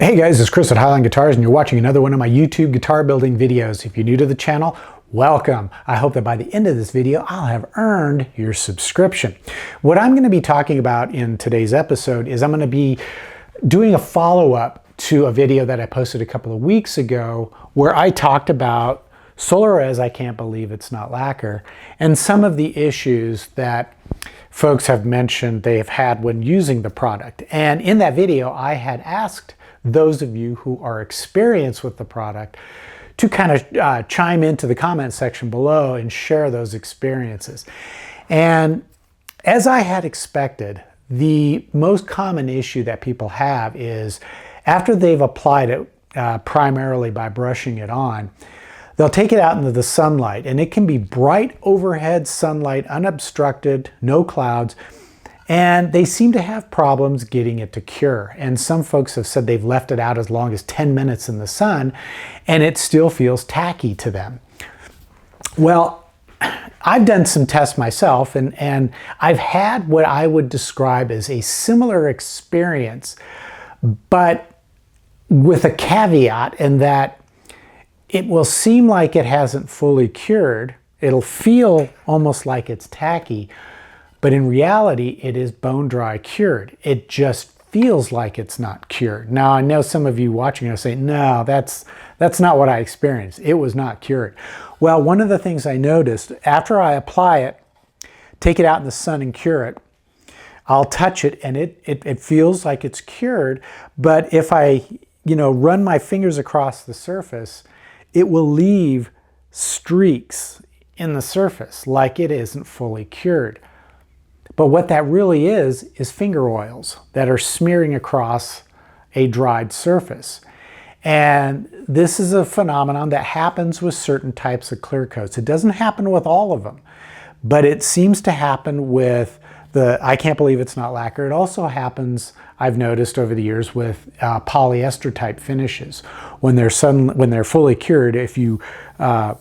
Hey guys, it's Chris at Highline Guitars and you're watching another one of my YouTube guitar building videos. If you're new to the channel, welcome. I hope that by the end of this video, I'll have earned your subscription. What I'm going to be talking about in today's episode is I'm going to be doing a follow-up to a video that I posted a couple of weeks ago where I talked about Solarez, I can't believe it's not lacquer, and some of the issues that folks have mentioned they have had when using the product. And in that video, I had asked those of you who are experienced with the product to kind of chime into the comment section below and share those experiences. And as I had expected, the most common issue that people have is after they've applied it primarily by brushing it on, they'll take it out into the sunlight, and it can be bright overhead sunlight, unobstructed, no clouds, and they seem to have problems getting it to cure. And some folks have said they've left it out as long as 10 minutes in the sun, and it still feels tacky to them. Well, I've done some tests myself, and I've had what I would describe as a similar experience, but with a caveat in that it will seem like it hasn't fully cured. It'll feel almost like it's tacky, but in reality, it is bone dry cured. It just feels like it's not cured. Now, I know some of you watching are saying, no, that's not what I experienced. It was not cured. Well, one of the things I noticed, after I apply it, take it out in the sun and cure it, I'll touch it and it feels like it's cured, but if I run my fingers across the surface, it will leave streaks in the surface like it isn't fully cured. But what that really is finger oils that are smearing across a dried surface. And this is a phenomenon that happens with certain types of clear coats. It doesn't happen with all of them, but it seems to happen with the I can't believe it's not lacquer. It also happens, I've noticed over the years, with polyester type finishes. When they're fully cured, if you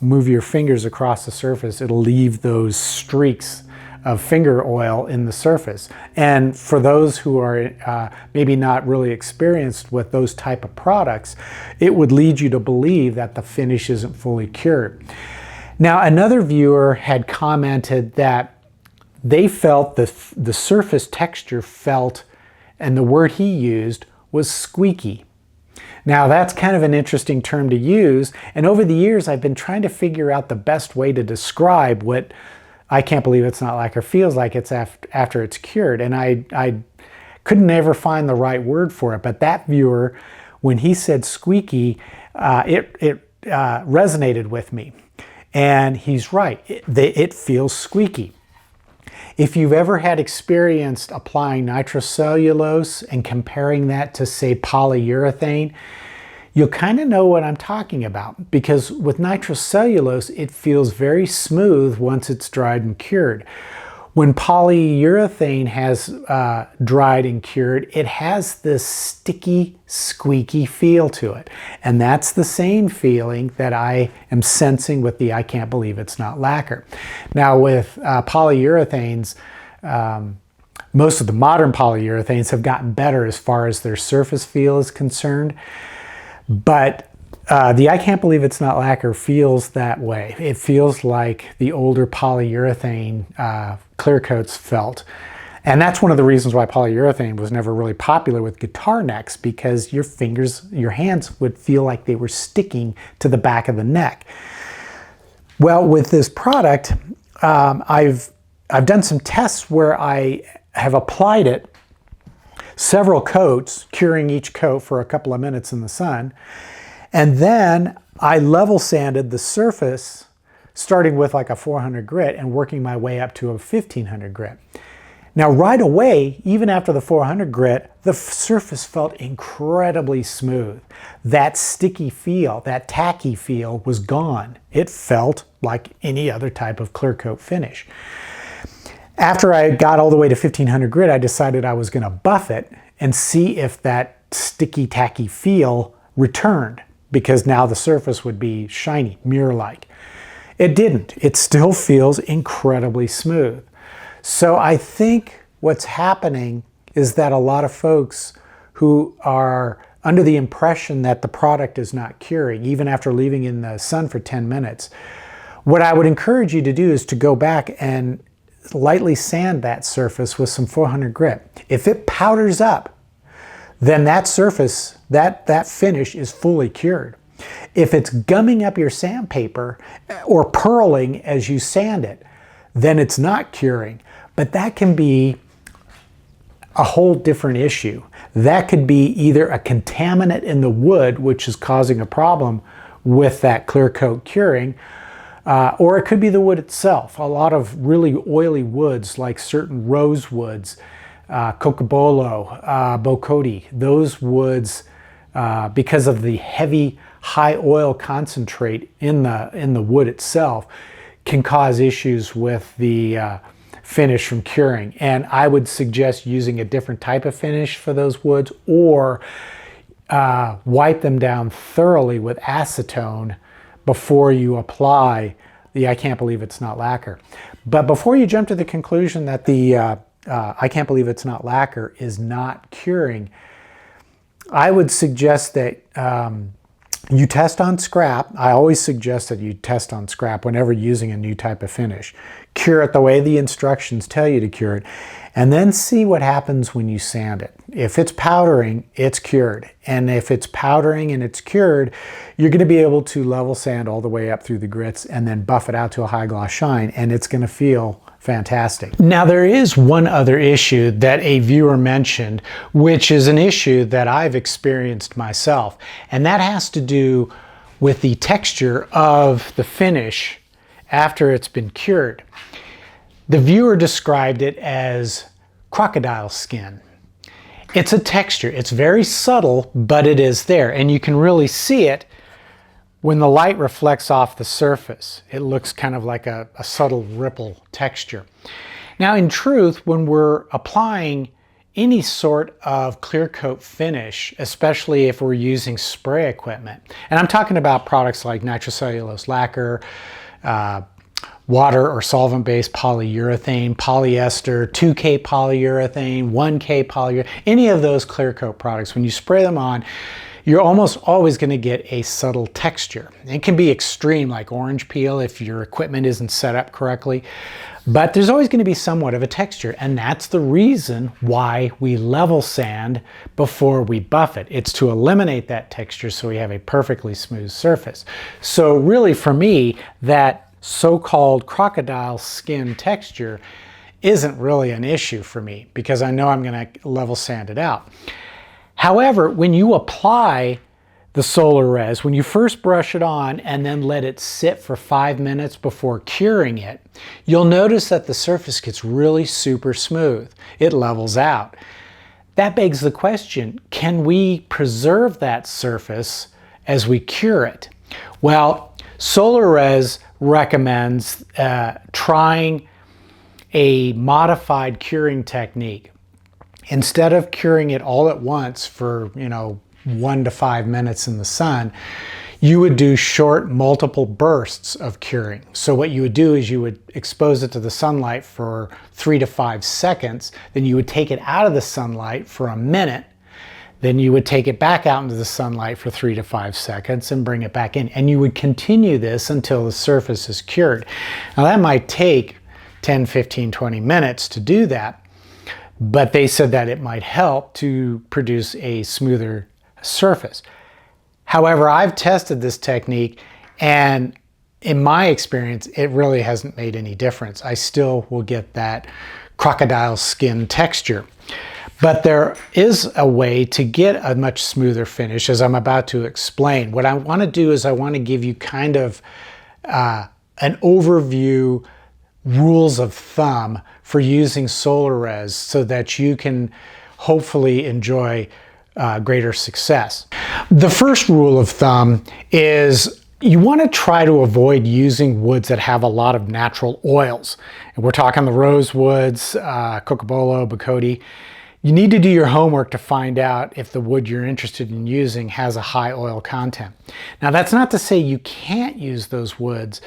move your fingers across the surface, it'll leave those streaks of finger oil in the surface. And for those who are maybe not really experienced with those type of products, it would lead you to believe that the finish isn't fully cured. Now, another viewer had commented that they felt the surface texture felt, and the word he used was squeaky. Now, that's kind of an interesting term to use, and over the years I've been trying to figure out the best way to describe what I can't believe it's not lacquer feels like it's after it's cured, and I couldn't ever find the right word for it. But that viewer, when he said squeaky, it resonated with me, and he's right. It feels squeaky. If you've ever had experienced applying nitrocellulose and comparing that to, say, polyurethane, you'll kind of know what I'm talking about, because with nitrocellulose, it feels very smooth once it's dried and cured. When polyurethane has dried and cured, it has this sticky, squeaky feel to it. And that's the same feeling that I am sensing with the I can't believe it's not lacquer. Now with polyurethanes, most of the modern polyurethanes have gotten better as far as their surface feel is concerned. But the I can't believe it's not lacquer feels that way. It feels like the older polyurethane clear coats felt. And that's one of the reasons why polyurethane was never really popular with guitar necks, because your hands would feel like they were sticking to the back of the neck. Well, with this product, I've done some tests where I have applied it several coats, curing each coat for a couple of minutes in the sun. And then I level sanded the surface, starting with like a 400 grit and working my way up to a 1500 grit. Now right away, even after the 400 grit, the surface felt incredibly smooth. That sticky feel, that tacky feel was gone. It felt like any other type of clear coat finish. After I got all the way to 1500 grit, I decided I was going to buff it and see if that sticky, tacky feel returned, because now the surface would be shiny, mirror-like. It didn't. It still feels incredibly smooth. So I think what's happening is that a lot of folks who are under the impression that the product is not curing, even after leaving in the sun for 10 minutes. What I would encourage you to do is to go back and lightly sand that surface with some 400 grit. If it powders up, then that surface, that finish is fully cured. If it's gumming up your sandpaper or pearling as you sand it, then it's not curing. But that can be a whole different issue. That could be either a contaminant in the wood, which is causing a problem with that clear coat curing, or it could be the wood itself. A lot of really oily woods, like certain rosewoods, cocobolo, bocote, those woods, because of the heavy high oil concentrate in the wood itself, can cause issues with the finish from curing. And I would suggest using a different type of finish for those woods, or wipe them down thoroughly with acetone before you apply the I Can't Believe It's Not lacquer. But before you jump to the conclusion that the I Can't Believe It's Not lacquer is not curing, I would suggest that you test on scrap. I always suggest that you test on scrap whenever using a new type of finish. Cure it the way the instructions tell you to cure it, and then see what happens when you sand it. If it's powdering, it's cured. And if it's powdering and it's cured, you're going to be able to level sand all the way up through the grits and then buff it out to a high gloss shine, and it's going to feel fantastic. Now, there is one other issue that a viewer mentioned, which is an issue that I've experienced myself, and that has to do with the texture of the finish after it's been cured. The viewer described it as crocodile skin. It's a texture. It's very subtle, but it is there, and you can really see it when the light reflects off the surface. It looks kind of like a subtle ripple texture. Now, in truth, when we're applying any sort of clear coat finish, especially if we're using spray equipment, and I'm talking about products like nitrocellulose lacquer, water or solvent-based polyurethane, polyester, 2K polyurethane, 1K polyurethane, any of those clear coat products, when you spray them on, you're almost always going to get a subtle texture. It can be extreme, like orange peel, if your equipment isn't set up correctly, but there's always going to be somewhat of a texture, and that's the reason why we level sand before we buff it. It's to eliminate that texture so we have a perfectly smooth surface. So really, for me, that so-called crocodile skin texture isn't really an issue for me, because I know I'm going to level sand it out. However, when you apply the Solarez, when you first brush it on and then let it sit for 5 minutes before curing it, you'll notice that the surface gets really super smooth. It levels out. That begs the question, can we preserve that surface as we cure it? Well, Solarez recommends trying a modified curing technique. Instead of curing it all at once for, 1 to 5 minutes in the sun, you would do short multiple bursts of curing. So what you would do is you would expose it to the sunlight for 3 to 5 seconds, then you would take it out of the sunlight for a minute, then you would take it back out into the sunlight for 3 to 5 seconds and bring it back in. And you would continue this until the surface is cured. Now that might take 10, 15, 20 minutes to do that, but they said that it might help to produce a smoother surface. However, I've tested this technique, and in my experience, it really hasn't made any difference. I still will get that crocodile skin texture. But there is a way to get a much smoother finish, as I'm about to explain. What I want to do is I want to give you kind of an overview, rules of thumb for using Solarez so that you can hopefully enjoy greater success. The first rule of thumb is you want to try to avoid using woods that have a lot of natural oils. And we're talking the rosewoods, cocobolo, bocote. You need to do your homework to find out if the wood you're interested in using has a high oil content. Now, that's not to say you can't use those woods,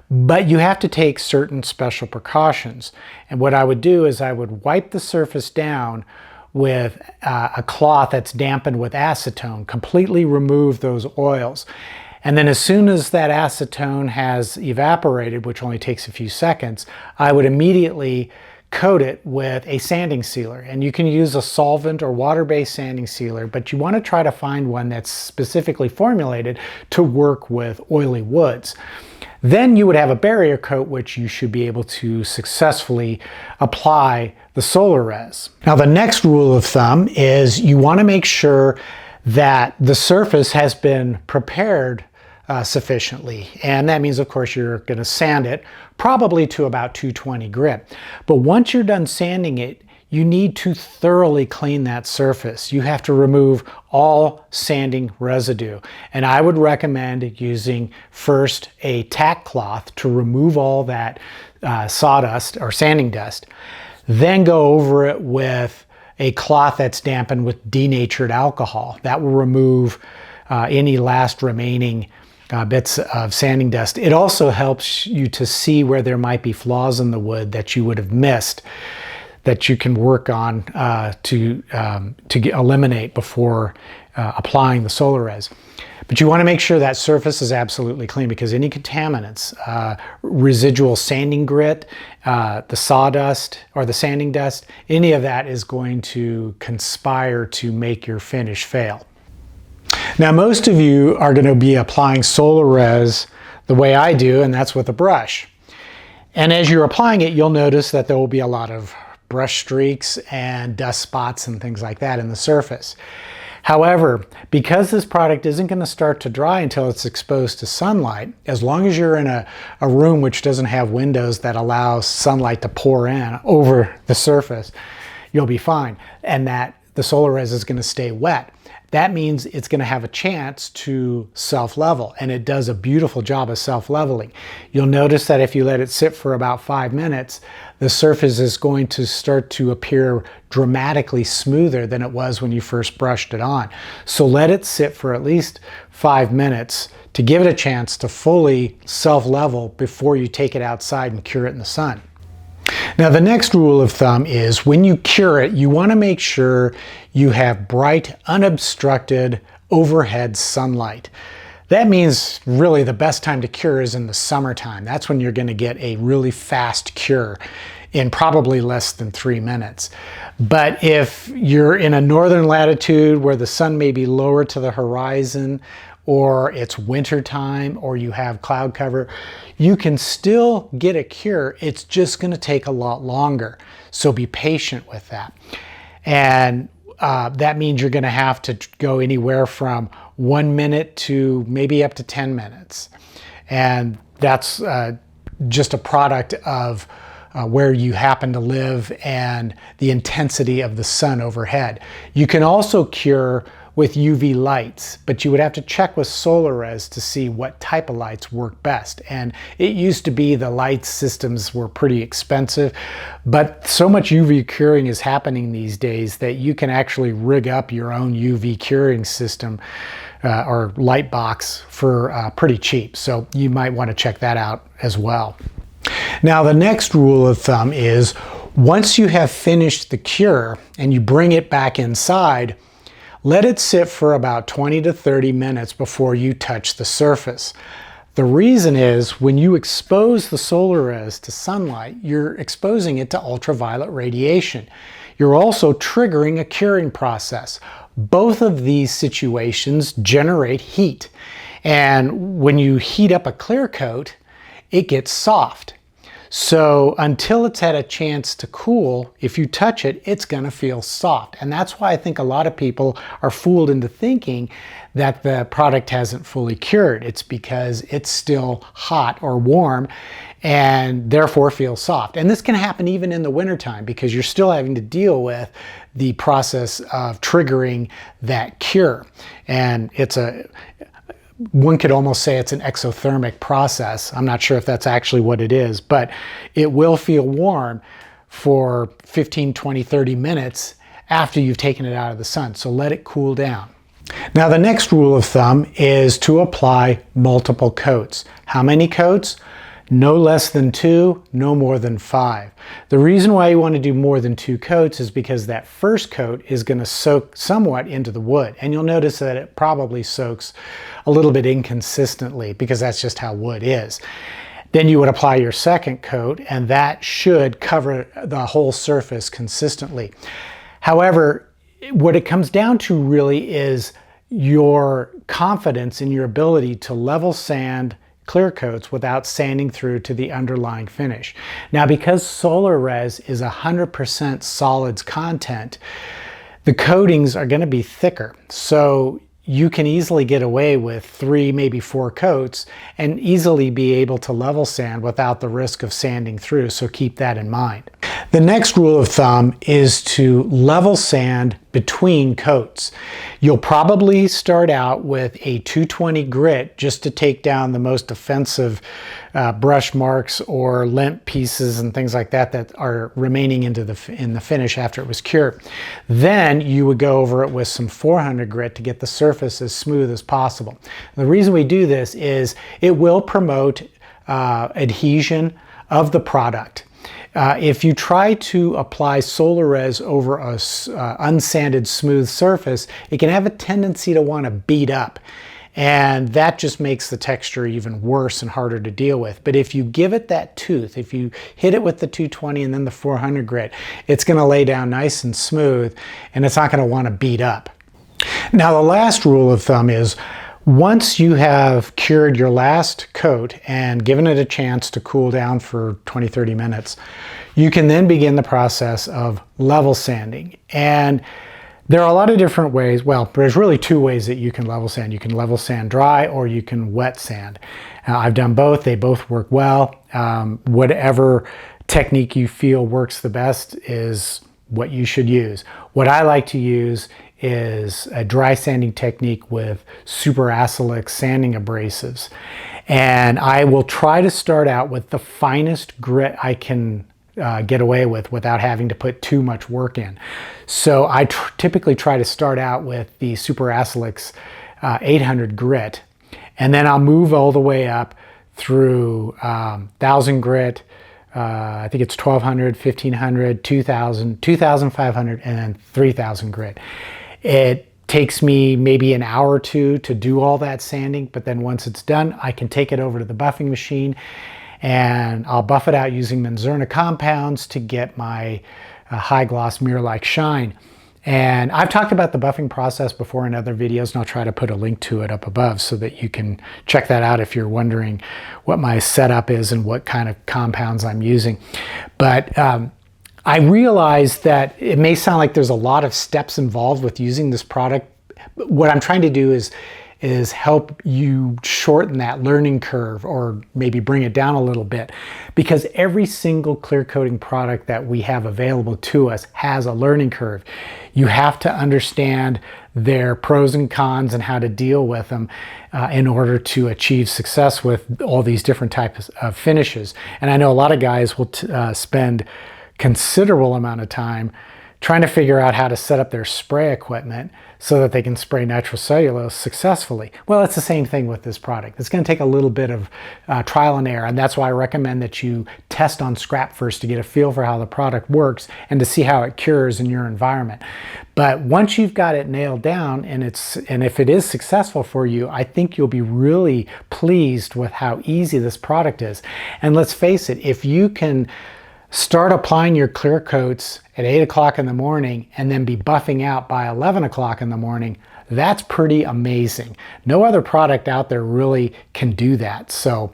but you have to take certain special precautions. And what I would do is I would wipe the surface down with a cloth that's dampened with acetone. Completely remove those oils. And then as soon as that acetone has evaporated, which only takes a few seconds, I would immediately coat it with a sanding sealer. And you can use a solvent or water-based sanding sealer, but you want to try to find one that's specifically formulated to work with oily woods. Then you would have a barrier coat, which you should be able to successfully apply the Solarez. Now, the next rule of thumb is you want to make sure that the surface has been prepared sufficiently. And that means, of course, you're going to sand it probably to about 220 grit. But once you're done sanding it, you need to thoroughly clean that surface. You have to remove all sanding residue. And I would recommend using first a tack cloth to remove all that sawdust or sanding dust. Then go over it with a cloth that's dampened with denatured alcohol. That will remove any last remaining bits of sanding dust. It also helps you to see where there might be flaws in the wood that you would have missed, that you can work on to eliminate before applying the Solarez. But you want to make sure that surface is absolutely clean, because any contaminants, residual sanding grit, the sawdust or the sanding dust, any of that is going to conspire to make your finish fail. Now, most of you are going to be applying Solarez the way I do, and that's with a brush. And as you're applying it, you'll notice that there will be a lot of brush streaks and dust spots and things like that in the surface. However, because this product isn't going to start to dry until it's exposed to sunlight, as long as you're in a room which doesn't have windows that allow sunlight to pour in over the surface, you'll be fine. And that the Solarez is going to stay wet. That means it's going to have a chance to self-level, and it does a beautiful job of self-leveling. You'll notice that if you let it sit for about 5 minutes, the surface is going to start to appear dramatically smoother than it was when you first brushed it on. So let it sit for at least 5 minutes to give it a chance to fully self-level before you take it outside and cure it in the sun. Now, the next rule of thumb is when you cure it, you want to make sure you have bright, unobstructed overhead sunlight. That means really the best time to cure is in the summertime. That's when you're going to get a really fast cure in probably less than 3 minutes. But if you're in a northern latitude where the sun may be lower to the horizon, or it's winter time, or you have cloud cover, you can still get a cure. It's just going to take a lot longer. So be patient with that. And that means you're going to have to go anywhere from 1 minute to maybe up to 10 minutes. And that's just a product of where you happen to live and the intensity of the sun overhead. You can also cure with UV lights, but you would have to check with Solarez to see what type of lights work best. And it used to be the light systems were pretty expensive, but so much UV curing is happening these days that you can actually rig up your own UV curing system or light box for pretty cheap. So you might want to check that out as well. Now, the next rule of thumb is once you have finished the cure and you bring it back inside, let it sit for about 20 to 30 minutes before you touch the surface. The reason is when you expose the Solarez to sunlight, you're exposing it to ultraviolet radiation. You're also triggering a curing process. Both of these situations generate heat. And when you heat up a clear coat, it gets soft. So until it's had a chance to cool, if you touch it, it's going to feel soft. And that's why I think a lot of people are fooled into thinking that the product hasn't fully cured. It's because it's still hot or warm and therefore feels soft. And this can happen even in the wintertime because you're still having to deal with the process of triggering that cure. And one could almost say it's an exothermic process. I'm not sure if that's actually what it is, but it will feel warm for 15, 20, 30 minutes after you've taken it out of the sun. So let it cool down. Now, the next rule of thumb is to apply multiple coats. How many coats? No less than 2, no more than 5. The reason why you want to do more than 2 coats is because that first coat is going to soak somewhat into the wood. And you'll notice that it probably soaks a little bit inconsistently because that's just how wood is. Then you would apply your second coat, and that should cover the whole surface consistently. However, what it comes down to really is your confidence in your ability to level sand clear coats without sanding through to the underlying finish. Now, because Solarez is 100% solids content, the coatings are going to be thicker. So you can easily get away with 3, maybe 4 coats and easily be able to level sand without the risk of sanding through. So keep that in mind. The next rule of thumb is to level sand between coats. You'll probably start out with a 220 grit just to take down the most offensive brush marks or lint pieces and things like that that are remaining in the finish after it was cured. Then you would go over it with some 400 grit to get the surface as smooth as possible. The reason we do this is it will promote adhesion of the product. If you try to apply Solarez over a unsanded smooth surface, it can have a tendency to want to beat up. And that just makes the texture even worse and harder to deal with. But if you give it that tooth, if you hit it with the 220 and then the 400 grit, it's going to lay down nice and smooth, and it's not going to want to beat up. Now, the last rule of thumb is once you have cured your last coat and given it a chance to cool down for 20-30 minutes, you can then begin the process of level sanding. And there are a lot of different ways. Well, there's really 2 ways that you can level sand. You can level sand dry or you can wet sand. I've done both. They both work well. Whatever technique you feel works the best is what you should use. What I like to use is a dry sanding technique with superacrylic sanding abrasives. And I will try to start out with the finest grit I can get away with without having to put too much work in. So I typically try to start out with the superacrylic's 800 grit, and then I'll move all the way up through 1000 grit, I think it's 1200, 1500, 2000, 2500, and then 3000 grit. It takes me maybe an hour or 2 to do all that sanding, but then once it's done, I can take it over to the buffing machine and I'll buff it out using Menzerna compounds to get my high gloss mirror-like shine. And I've talked about the buffing process before in other videos, and I'll try to put a link to it up above so that you can check that out if you're wondering what my setup is and what kind of compounds I'm using. But I realize that it may sound like there's a lot of steps involved with using this product. What I'm trying to do is help you shorten that learning curve or maybe bring it down a little bit, because every single clear coating product that we have available to us has a learning curve. You have to understand their pros and cons and how to deal with them in order to achieve success with all these different types of finishes. And I know a lot of guys will spend considerable amount of time trying to figure out how to set up their spray equipment so that they can spray nitrocellulose successfully. Well, it's the same thing with this product. It's going to take a little bit of trial and error, and that's why I recommend that you test on scrap first to get a feel for how the product works and to see how it cures in your environment. But once you've got it nailed down and if it is successful for you, I think you'll be really pleased with how easy this product is. And let's face it, if you can start applying your clear coats at 8 o'clock in the morning and then be buffing out by 11 o'clock in the morning, that's pretty amazing. No other product out there really can do that. So,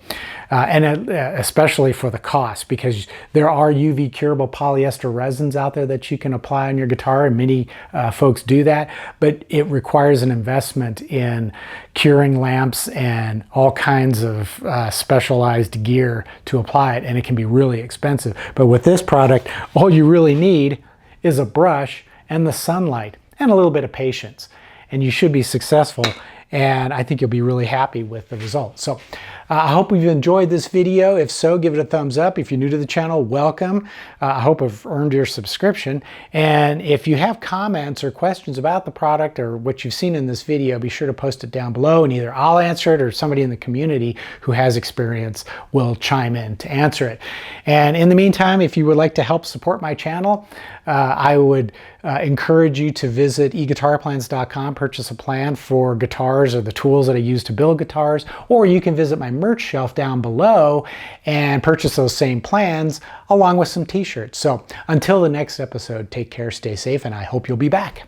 especially for the cost, because there are UV curable polyester resins out there that you can apply on your guitar, and many folks do that, but it requires an investment in curing lamps and all kinds of specialized gear to apply it, and it can be really expensive. But with this product, all you really need is a brush and the sunlight and a little bit of patience, and you should be successful, and I think you'll be really happy with the results. So I hope you've enjoyed this video. If so, give it a thumbs up. If you're new to the channel, welcome. I hope I've earned your subscription. And if you have comments or questions about the product or what you've seen in this video, be sure to post it down below, and either I'll answer it or somebody in the community who has experience will chime in to answer it. And in the meantime, if you would like to help support my channel, I would encourage you to visit eGuitarPlans.com, purchase a plan for guitars or the tools that I use to build guitars, or you can visit my merch shelf down below and purchase those same plans along with some t-shirts. So until the next episode, take care, stay safe, and I hope you'll be back.